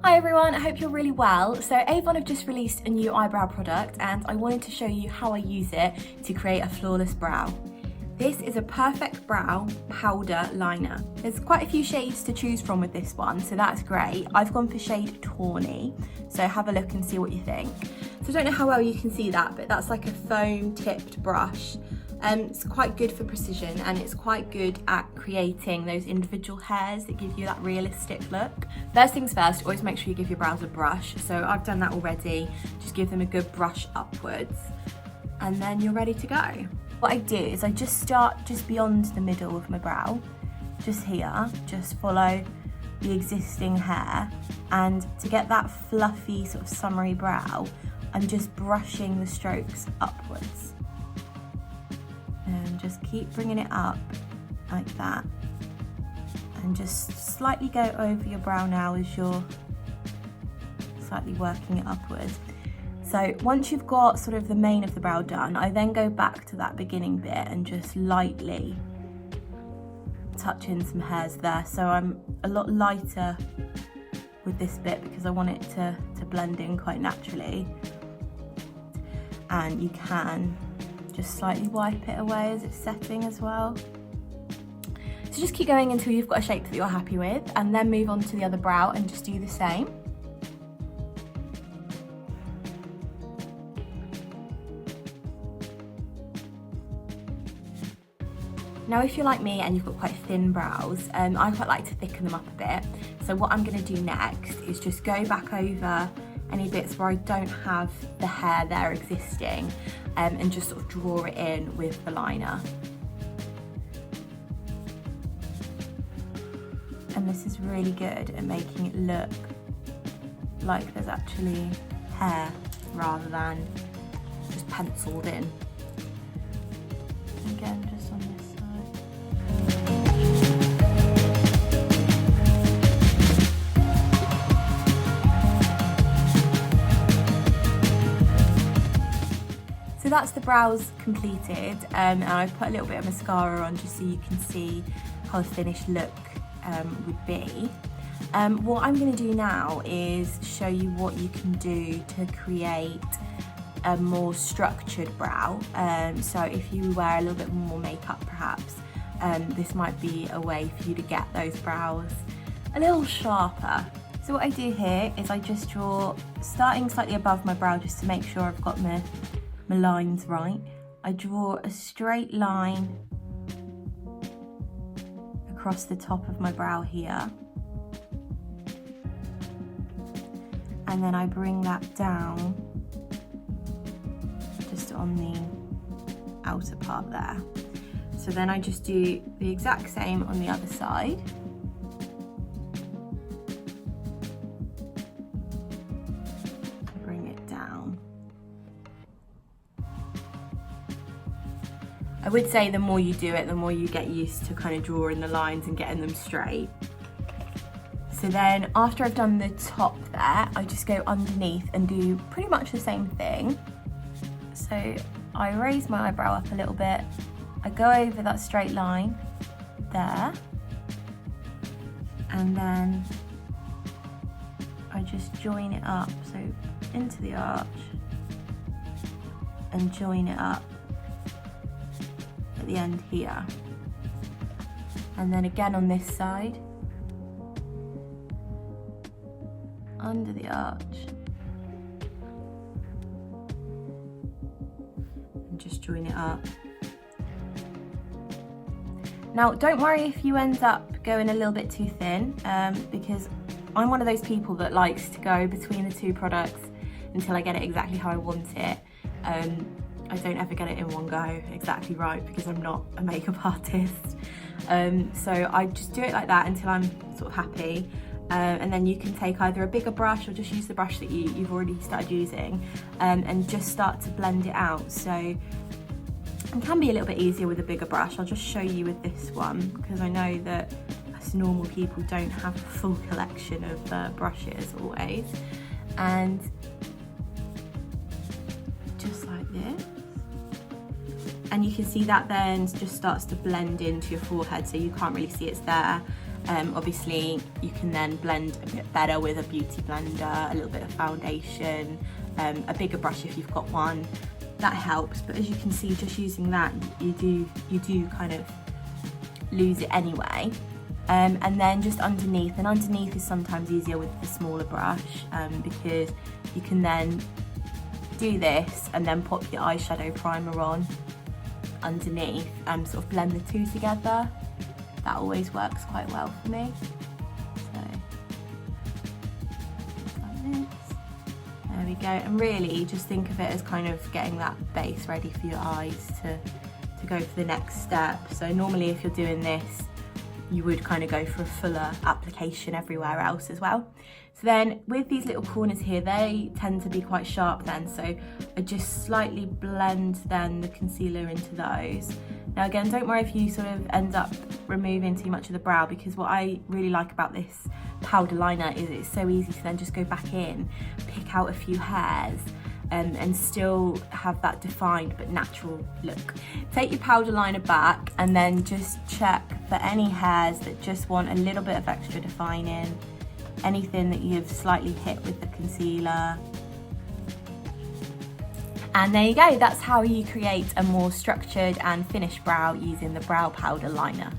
Hi everyone, I hope you're really well. So Avon have just released a new eyebrow product and I wanted to show you how I use it to create a flawless brow. This is a perfect brow powder liner. There's quite a few shades to choose from with this one, so that's great. I've gone for shade Tawny, so have a look and see what you think. So I don't know how well you can see that, but that's like a foam tipped brush. It's quite good for precision and it's quite good at creating those individual hairs that give you that realistic look. First things first, always make sure you give your brows a brush. So I've done that already. Just give them a good brush upwards and then you're ready to go. What I do is I just start just beyond the middle of my brow, just here, just follow the existing hair, and to get that fluffy sort of summery brow, I'm just brushing the strokes upwards. And just keep bringing it up like that. And just slightly go over your brow now as you're slightly working it upwards. So once you've got sort of the main of the brow done, I then go back to that beginning bit and just lightly touch in some hairs there. So I'm a lot lighter with this bit because I want it to blend in quite naturally. And you can just slightly wipe it away as it's setting as well. So just keep going until you've got a shape that you're happy with, and then move on to the other brow and just do the same. Now if you're like me and you've got quite thin brows, I quite like to thicken them up a bit. So what I'm going to do next is just go back over any bits where I don't have the hair there existing, and just sort of draw it in with the liner. And this is really good at making it look like there's actually hair rather than just penciled in. Again, just on this side. So that's the brows completed, and I've put a little bit of mascara on just so you can see how the finished look would be. What I'm going to do now is show you what you can do to create a more structured brow. So if you wear a little bit more makeup perhaps, this might be a way for you to get those brows a little sharper. So what I do here is I just draw, starting slightly above my brow just to make sure I've got my lines right. I draw a straight line across the top of my brow here, and then I bring that down just on the outer part there. So then I just do the exact same on the other side. Bring it down. I would say the more you do it, the more you get used to kind of drawing the lines and getting them straight. So then after I've done the top there, I just go underneath and do pretty much the same thing. So I raise my eyebrow up a little bit, I go over that straight line there, and then I just join it up, so into the arch and join it up at the end here. And then again on this side, under the arch, and just join it up. Now don't worry if you end up going a little bit too thin, because I'm one of those people that likes to go between the two products until I get it exactly how I want it. I don't ever get it in one go exactly right because I'm not a makeup artist. So I just do it like that until I'm sort of happy. And then you can take either a bigger brush or just use the brush that you've already started using, and just start to blend it out. So it can be a little bit easier with a bigger brush. I'll just show you with this one because I know that us normal people don't have a full collection of brushes always. And just like this. And you can see that then just starts to blend into your forehead, so you can't really see it's there. Obviously you can then blend a bit better with a beauty blender, a little bit of foundation, a bigger brush if you've got one, that helps. But as you can see, just using that, you do kind of lose it anyway. And then just underneath is sometimes easier with the smaller brush, because you can then do this and then pop your eyeshadow primer on underneath, sort of blend the two together. That always works quite well for me. So, like this. There we go. And really just think of it as kind of getting that base ready for your eyes to go for the next step. So normally if you're doing this, you would kind of go for a fuller application everywhere else as well. So then with these little corners here, they tend to be quite sharp then, so I just slightly blend then the concealer into those. Now again, don't worry if you sort of end up removing too much of the brow, because what I really like about this powder liner is it's so easy to then just go back in, pick out a few hairs, and still have that defined but natural look. Take your powder liner back and then just check for any hairs that just want a little bit of extra defining, anything that you've slightly hit with the concealer. And there you go, that's how you create a more structured and finished brow using the brow powder liner.